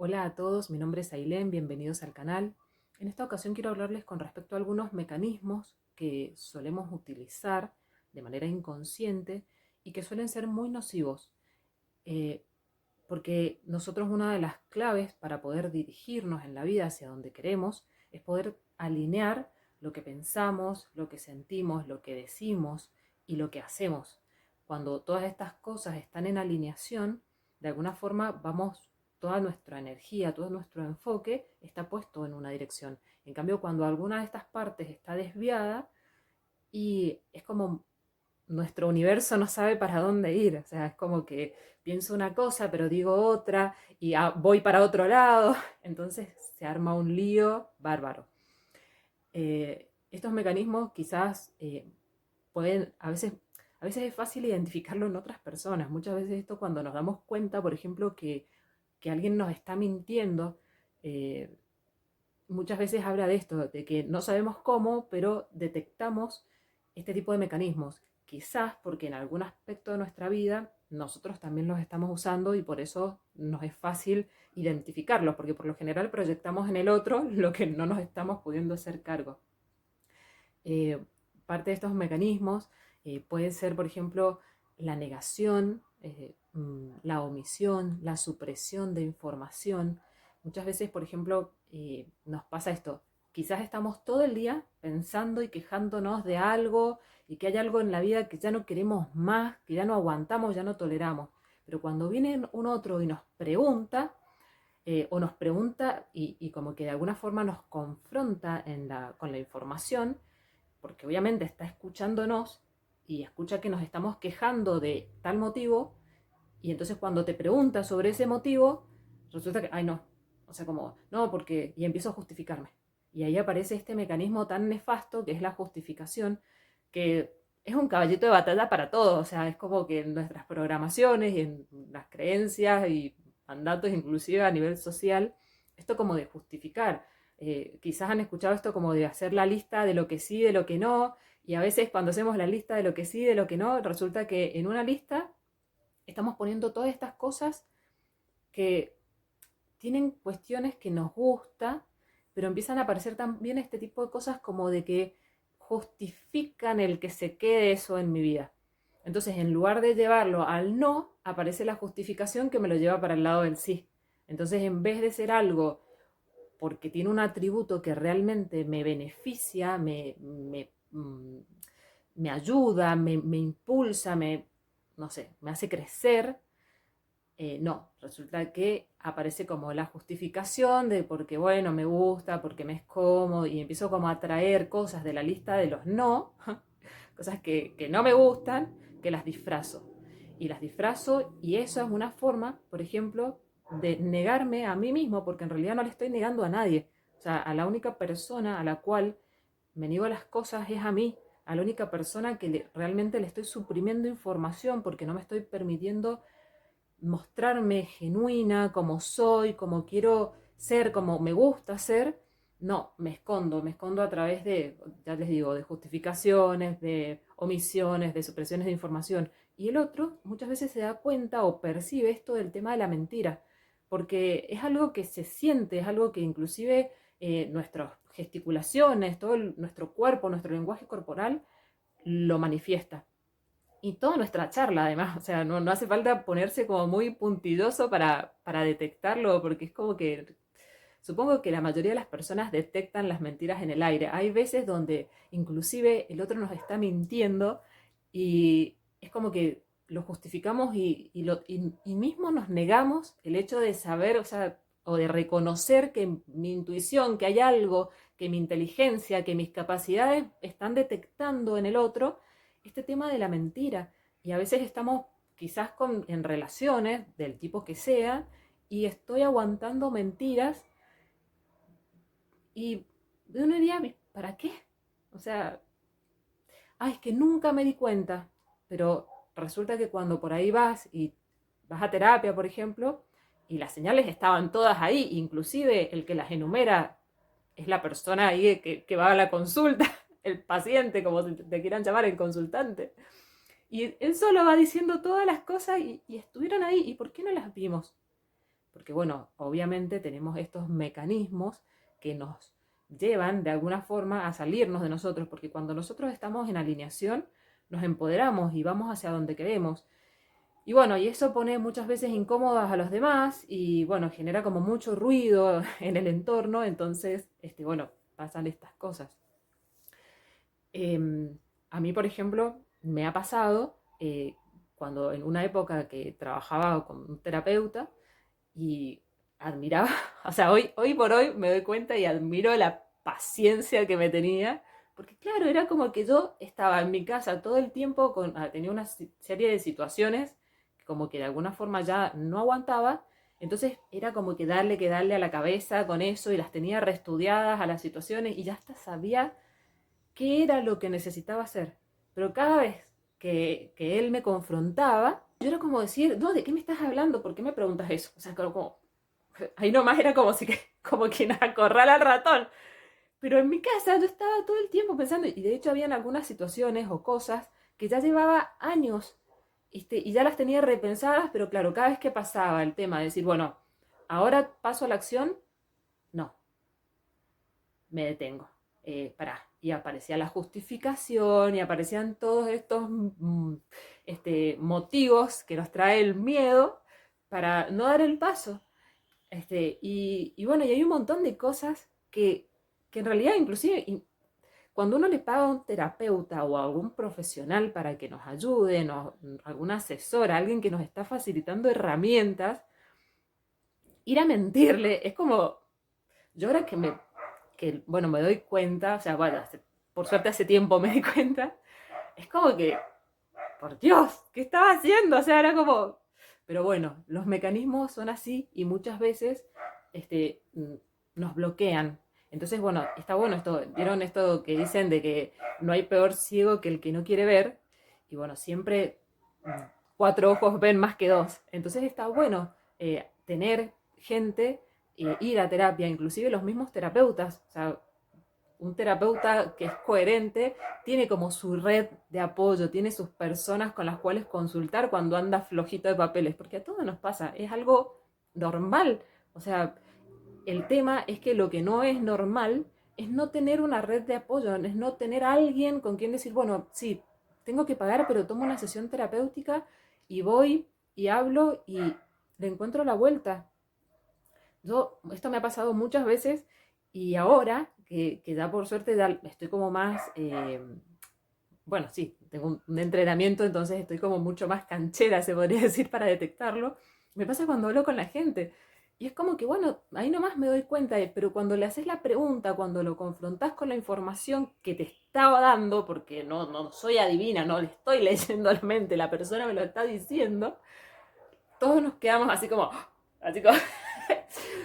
Hola a todos, mi nombre es Ailén, bienvenidos al canal. En esta ocasión quiero hablarles con respecto a algunos mecanismos que solemos utilizar de manera inconsciente y que suelen ser muy nocivos, eh, porque nosotros una de las claves para poder dirigirnos en la vida hacia donde queremos es poder alinear lo que pensamos, lo que sentimos, lo que decimos y lo que hacemos. Cuando todas estas cosas están en alineación, de alguna forma vamos, toda nuestra energía, todo nuestro enfoque está puesto en una dirección. En cambio, cuando alguna de estas partes está desviada, y es como nuestro universo no sabe para dónde ir, o sea, es como que pienso una cosa pero digo otra y voy para otro lado, entonces se arma un lío bárbaro. Estos mecanismos quizás pueden, a veces es fácil identificarlo en otras personas, muchas veces esto cuando nos damos cuenta, por ejemplo, que alguien nos está mintiendo, eh, muchas veces habla de esto, de que no sabemos cómo, pero detectamos este tipo de mecanismos. Quizás porque en algún aspecto de nuestra vida nosotros también los estamos usando y por eso nos es fácil identificarlos, porque por lo general proyectamos en el otro lo que no nos estamos pudiendo hacer cargo. Eh, Parte de estos mecanismos puede ser, por ejemplo, la negación, la omisión, la supresión de información. Muchas veces, por ejemplo, nos pasa esto. Quizás estamos todo el día pensando y quejándonos de algo y que hay algo en la vida que ya no queremos más, que ya no aguantamos, ya no toleramos. Pero cuando viene un otro y nos pregunta, o nos pregunta y como que de alguna forma nos confronta con la información, porque obviamente está escuchándonos y escucha que nos estamos quejando de tal motivo, y entonces cuando te pregunta sobre ese motivo, resulta que, ay no, o sea, como, no, porque, y empiezo a justificarme. Y ahí aparece este mecanismo tan nefasto que es la justificación, que es un caballito de batalla para todo, o sea, es como que en nuestras programaciones y en las creencias y mandatos, inclusive a nivel social, esto como de justificar. Quizás han escuchado esto como de hacer la lista de lo que sí, de lo que no, y a veces cuando hacemos la lista de lo que sí, de lo que no, resulta que en una lista estamos poniendo todas estas cosas que tienen cuestiones que nos gusta, pero empiezan a aparecer también este tipo de cosas como de que justifican el que se quede eso en mi vida. Entonces, en lugar de llevarlo al no, aparece la justificación que me lo lleva para el lado del sí. Entonces, en vez de ser algo porque tiene un atributo que realmente me beneficia, me ayuda, me impulsa, no sé, me hace crecer, no, resulta que aparece como la justificación de porque, bueno, me gusta, porque me es cómodo, y empiezo como a traer cosas de la lista de los no, cosas que no me gustan, que las disfrazo. Y las disfrazo, y eso es una forma, por ejemplo, de negarme a mí mismo, porque en realidad no le estoy negando a nadie. O sea, a la única persona a la cual me niego las cosas es a mí, a la única persona que realmente le estoy suprimiendo información porque no me estoy permitiendo mostrarme genuina, como soy, como quiero ser, como me gusta ser. No, me escondo a través de, ya les digo, de justificaciones, de omisiones, de supresiones de información. Y el otro muchas veces se da cuenta o percibe esto del tema de la mentira, porque es algo que se siente, es algo que inclusive nuestras gesticulaciones, nuestro cuerpo, nuestro lenguaje corporal lo manifiesta. Y toda nuestra charla, además, o sea, no hace falta ponerse como muy puntilloso para detectarlo, porque es como que supongo que la mayoría de las personas detectan las mentiras en el aire. Hay veces donde inclusive el otro nos está mintiendo y es como que lo justificamos y mismo nos negamos el hecho de saber, o sea, o de reconocer que mi intuición, que hay algo, que mi inteligencia, que mis capacidades están detectando en el otro este tema de la mentira. Y a veces estamos quizás en relaciones del tipo que sea y estoy aguantando mentiras y uno diría, ¿para qué? O sea, ay, es que nunca me di cuenta, pero resulta que cuando por ahí vas y vas a terapia, por ejemplo, y las señales estaban todas ahí, inclusive el que las enumera es la persona ahí que va a la consulta, el paciente, como te quieran llamar, el consultante. Y él solo va diciendo todas las cosas y estuvieron ahí. ¿Y por qué no las vimos? porque bueno, obviamente tenemos estos mecanismos que nos llevan de alguna forma a salirnos de nosotros, porque cuando nosotros estamos en alineación, nos empoderamos y vamos hacia donde queremos. Y bueno, y eso pone muchas veces incómodas a los demás y bueno, genera como mucho ruido en el entorno, entonces, bueno, pasan estas cosas. A mí, por ejemplo, me ha pasado cuando en una época que trabajaba con un terapeuta y admiraba, o sea, hoy por hoy me doy cuenta y admiro la paciencia que me tenía, porque claro, era como que yo estaba en mi casa todo el tiempo, tenía una serie de situaciones como que de alguna forma ya no aguantaba, entonces era como que darle a la cabeza con eso y las tenía reestudiadas a las situaciones y ya hasta sabía qué era lo que necesitaba hacer. Pero cada vez que él me confrontaba, yo era como decir, no, ¿de qué me estás hablando? ¿Por qué me preguntas eso? O sea, como ahí nomás era como si como quien acorrala al ratón. Pero en mi casa yo estaba todo el tiempo pensando, y de hecho habían algunas situaciones o cosas que ya llevaba años y ya las tenía repensadas, pero claro, cada vez que pasaba el tema de decir, bueno, ahora paso a la acción, no, me detengo. Pará. Y aparecía la justificación y aparecían todos estos motivos que nos trae el miedo para no dar el paso. Y bueno, y hay un montón de cosas que en realidad inclusive cuando uno le paga a un terapeuta o a algún profesional para que nos ayude, algún asesor, alguien que nos está facilitando herramientas, ir a mentirle es como, yo ahora bueno, me doy cuenta, o sea, bueno, por suerte hace tiempo me di cuenta, es como que, por Dios, ¿qué estaba haciendo? O sea, era como, pero bueno, los mecanismos son así y muchas veces nos bloquean. Entonces, bueno, está bueno esto, ¿vieron esto que dicen de que no hay peor ciego que el que no quiere ver? Y bueno, siempre cuatro ojos ven más que dos. Entonces está bueno tener gente, ir a terapia, inclusive los mismos terapeutas. O sea, un terapeuta que es coherente tiene como su red de apoyo, tiene sus personas con las cuales consultar cuando anda flojito de papeles, porque a todos nos pasa, es algo normal. O sea, el tema es que lo que no es normal es no tener una red de apoyo, es no tener a alguien con quien decir, bueno, sí, tengo que pagar, pero tomo una sesión terapéutica y voy y hablo y le encuentro la vuelta. Esto me ha pasado muchas veces y ahora que ya por suerte ya estoy como más, bueno, sí, tengo un entrenamiento, entonces estoy como mucho más canchera, se podría decir, para detectarlo. Me pasa cuando hablo con la gente. Y es como que, bueno, ahí nomás me doy cuenta, pero cuando le haces la pregunta, cuando lo confrontás con la información que te estaba dando, porque no soy adivina, no le estoy leyendo la mente, la persona me lo está diciendo, todos nos quedamos así como,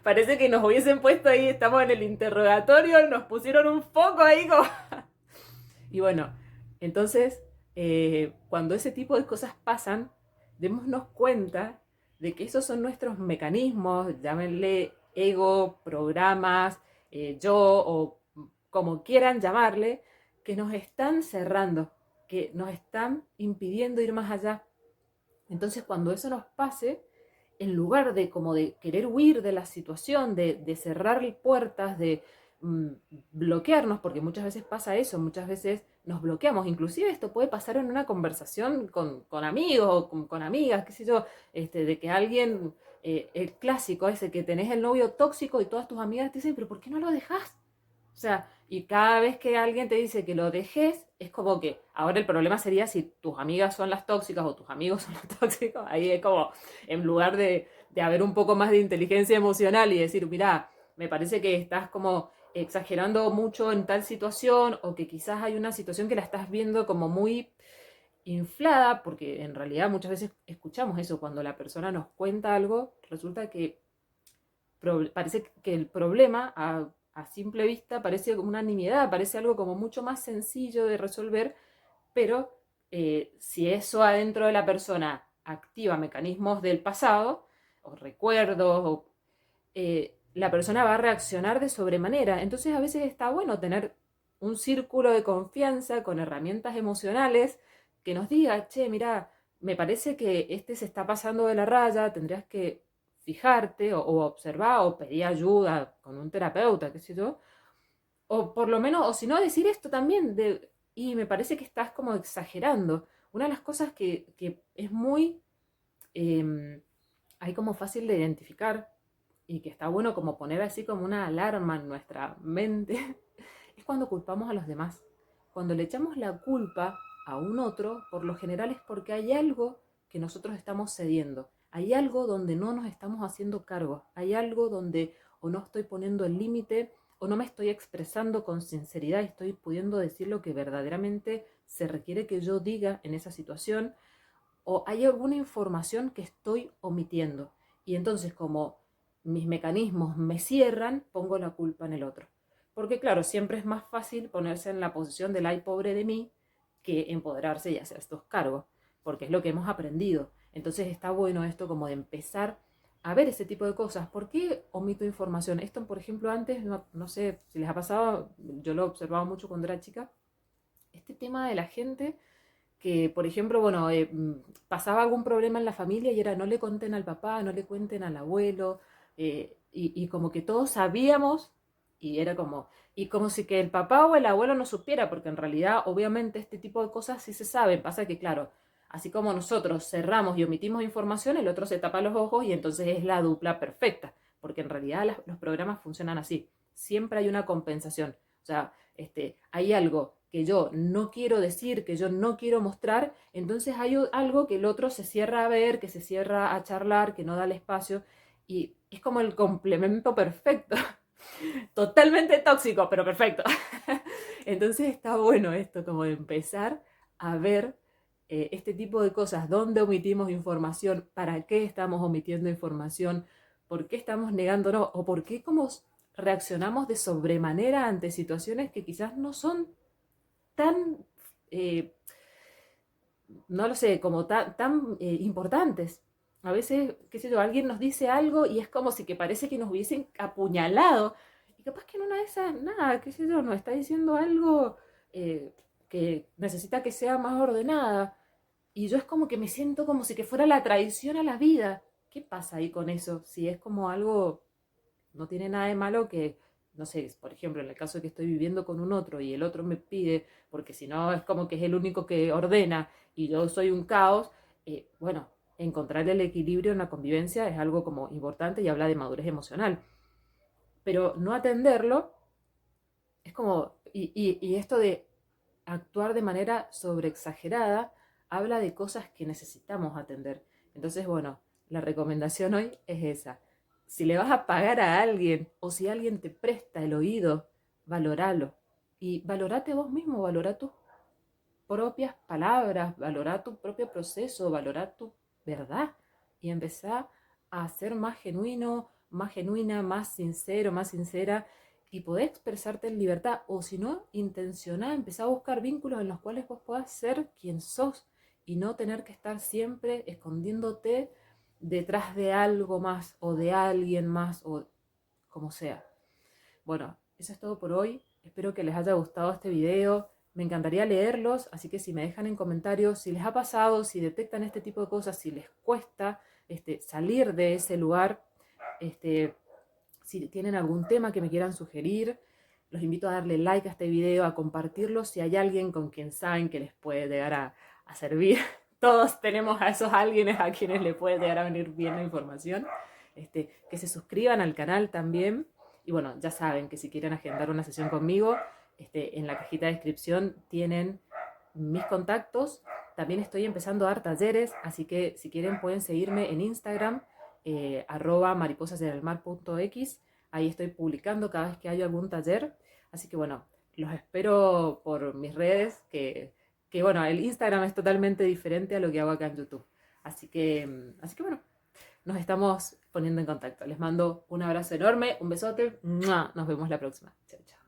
parece que nos hubiesen puesto ahí, estamos en el interrogatorio, nos pusieron un foco ahí como... Y bueno, entonces, cuando ese tipo de cosas pasan, démonos cuenta de que esos son nuestros mecanismos, llámenle ego, programas, yo o como quieran llamarle, que nos están cerrando, que nos están impidiendo ir más allá. Entonces, cuando eso nos pase, en lugar de como de querer huir de la situación, de cerrar puertas, de mm, bloquearnos, porque muchas veces pasa eso, muchas veces nos bloqueamos. Inclusive esto puede pasar en una conversación con amigos o con amigas, qué sé yo, de que alguien, el clásico ese, que tenés el novio tóxico y todas tus amigas te dicen, pero ¿por qué no lo dejas? O sea, y cada vez que alguien te dice que lo dejes, es como que ahora el problema sería si tus amigas son las tóxicas o tus amigos son los tóxicos. Ahí es como, en lugar de haber un poco más de inteligencia emocional y decir, mira, me parece que estás como exagerando mucho en tal situación o que quizás hay una situación que la estás viendo como muy inflada, porque en realidad muchas veces escuchamos eso cuando la persona nos cuenta algo, resulta que parece que el problema a simple vista parece como una nimiedad, parece algo como mucho más sencillo de resolver, pero si eso adentro de la persona activa mecanismos del pasado, o recuerdos, la persona va a reaccionar de sobremanera. Entonces a veces está bueno tener un círculo de confianza con herramientas emocionales que nos diga, che, mira, me parece que este se está pasando de la raya, tendrías que fijarte o observar o pedir ayuda con un terapeuta, qué sé yo, o por lo menos, o si no, decir esto también, y me parece que estás como exagerando. Una de las cosas que es muy, eh, hay como fácil de identificar y que está bueno como poner así como una alarma en nuestra mente, es cuando culpamos a los demás. Cuando le echamos la culpa a un otro, por lo general es porque hay algo que nosotros estamos cediendo. Hay algo donde no nos estamos haciendo cargo. Hay algo donde o no estoy poniendo el límite o no me estoy expresando con sinceridad y estoy pudiendo decir lo que verdaderamente se requiere que yo diga en esa situación, o hay alguna información que estoy omitiendo. Y entonces como mis mecanismos me cierran, pongo la culpa en el otro. Porque claro, siempre es más fácil ponerse en la posición del ay pobre de mí que empoderarse y hacer estos cargos, porque es lo que hemos aprendido. Entonces está bueno esto como de empezar a ver ese tipo de cosas. ¿Por qué omito información? Esto, por ejemplo, antes, no sé si les ha pasado, yo lo observaba mucho cuando era chica, este tema de la gente que, por ejemplo, bueno, pasaba algún problema en la familia y era no le conten al papá, no le cuenten al abuelo, y como que todos sabíamos, y era como, y como si que el papá o el abuelo no supiera, porque en realidad, obviamente, este tipo de cosas sí se saben. Pasa que, claro, así como nosotros cerramos y omitimos información, el otro se tapa los ojos y entonces es la dupla perfecta, porque en realidad los programas funcionan así. Siempre hay una compensación. O sea, hay algo que yo no quiero decir, que yo no quiero mostrar, entonces hay algo que el otro se cierra a ver, que se cierra a charlar, que no da el espacio, y es como el complemento perfecto. Totalmente tóxico, pero perfecto. Entonces está bueno esto, como de empezar a ver este tipo de cosas, dónde omitimos información, para qué estamos omitiendo información, por qué estamos negándonos o por qué como reaccionamos de sobremanera ante situaciones que quizás no son tan, eh, no lo sé, como tan importantes. A veces, qué sé yo, alguien nos dice algo y es como si que parece que nos hubiesen apuñalado. Y capaz que en una de esas, nada, qué sé yo, nos está diciendo algo eh, que necesita que sea más ordenada. Y yo es como que me siento como si que fuera la traición a la vida. ¿Qué pasa ahí con eso? Si es como algo, no tiene nada de malo que, no sé, por ejemplo, en el caso de que estoy viviendo con un otro y el otro me pide, porque si no es como que es el único que ordena y yo soy un caos, bueno, encontrar el equilibrio en la convivencia es algo como importante y habla de madurez emocional. Pero no atenderlo es como, y esto de actuar de manera sobreexagerada habla de cosas que necesitamos atender. Entonces, bueno, la recomendación hoy es esa. Si le vas a pagar a alguien o si alguien te presta el oído, valoralo. Y valorate vos mismo, valora tus propias palabras, valora tu propio proceso, valora tu verdad y empezá a ser más genuino, más genuina, más sincero, más sincera y poder expresarte en libertad o si no, intencionar, empezar a buscar vínculos en los cuales vos puedas ser quien sos y no tener que estar siempre escondiéndote detrás de algo más o de alguien más o como sea. Bueno, eso es todo por hoy. Espero que les haya gustado este video. Me encantaría leerlos, así que si me dejan en comentarios si les ha pasado, si detectan este tipo de cosas, si les cuesta salir de ese lugar, este, si tienen algún tema que me quieran sugerir, los invito a darle like a este video, a compartirlo si hay alguien con quien saben que les puede llegar a servir. Todos tenemos a esos alguienes a quienes le puede llegar a venir bien la información. Que se suscriban al canal también. Y bueno, ya saben que si quieren agendar una sesión conmigo, en la cajita de descripción tienen mis contactos. También estoy empezando a dar talleres, así que si quieren pueden seguirme en Instagram, @mariposasenelmar.x. Ahí estoy publicando cada vez que hay algún taller. Así que bueno, los espero por mis redes, que bueno, el Instagram es totalmente diferente a lo que hago acá en YouTube. Así que bueno, nos estamos poniendo en contacto. Les mando un abrazo enorme, un besote. ¡Mua! Nos vemos la próxima. Chao, chao.